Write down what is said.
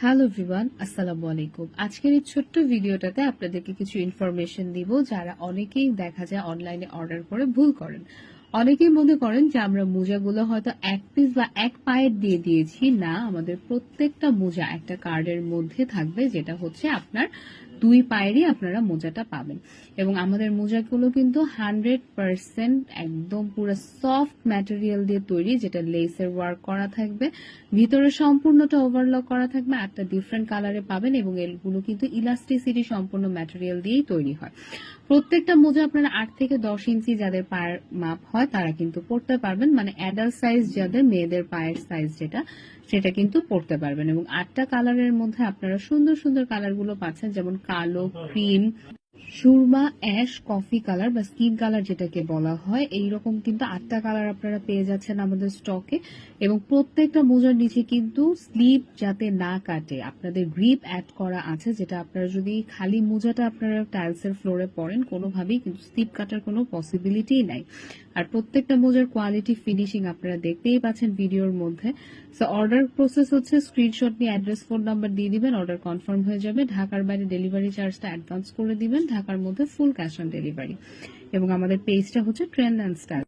Hello everyone, আসসালামু আলাইকুম। আজকের এই ছোট্ট ভিডিওটাতে আপনাদেরকে কিছু ইনফরমেশন দিব যারা অনেকেই দেখা যায় অনলাইনে অর্ডার করে ভুল করেন। অনেকেই মনে করেন যে আমরা মোজাগুলো হয়তো এক পিস বা এক পায়ের দিয়ে দিয়েছি। না, আমাদের প্রত্যেকটা মোজা একটা কার্ডের মধ্যে থাকবে, যেটা হচ্ছে আপনার দুই পায়েরই আপনারা মোজাটা পাবেন। এবং আমাদের মোজাগুলো কিন্তু 100% একদম পুরো সফট ম্যাটেরিয়াল দিয়ে তৈরি, যেটা লেসের ওয়ার্ক করা থাকবে, ভিতরে সম্পূর্ণটা ওভারলক করা থাকবে, একটা ডিফারেন্ট কালারে পাবেন এবং এগুলো কিন্তু ইলাস্টিসিটি সম্পূর্ণ ম্যাটেরিয়াল দিয়েই তৈরি হয়। প্রত্যেকটা মোজা আপনারা 8 থেকে 10 ইঞ্চি যাদের পায়ের মাপ হয় তারা কিন্তু পড়তে পারবেন, মানে অ্যাডাল্ট সাইজ যাদের, মেয়েদের পায়ের সাইজ যেটা, সেটা কিন্তু পড়তে পারবেন। এবং 8টা কালারের মধ্যে আপনারা সুন্দর সুন্দর কালারগুলো পাচ্ছেন, যেমন কালো, cream, Surma, ash, coffee colour বা স্কিন কালার যেটাকে বলা হয়। এইরকম কিন্তু 8টা কালার আপনারা পেয়ে যাচ্ছেন আমাদের স্টকে। এবং প্রত্যেকটা মোজার নিচে কিন্তু স্লিপ যাতে না কাটে আপনাদের গ্রিপ অ্যাড করা আছে, যেটা আপনারা যদি খালি মোজাটা আপনারা টাইলসের ফ্লোরে পরেন কোনোভাবেই কিন্তু স্লিপ কাটার কোনো পসিবিলিটি নাই। আর প্রত্যেকটা মোজার কোয়ালিটি, ফিনিশিং আপনারা দেখতেই পাচ্ছেন ভিডিওর মধ্যে। সো অর্ডার প্রসেস হচ্ছে স্ক্রিনশট নিয়ে অ্যাড্রেস, ফোন নাম্বার দিয়ে দিবেন, অর্ডার কনফার্ম হয়ে যাবে। ঢাকার বাইরে ডেলিভারি চার্জটা অ্যাডভান্স করে দিবেন, ঢাকার মধ্যে ফুল ক্যাশ অন ডেলিভারি। এবং আমাদের পেজটা হচ্ছে ট্রেন্ড অ্যান্ড স্টাইল।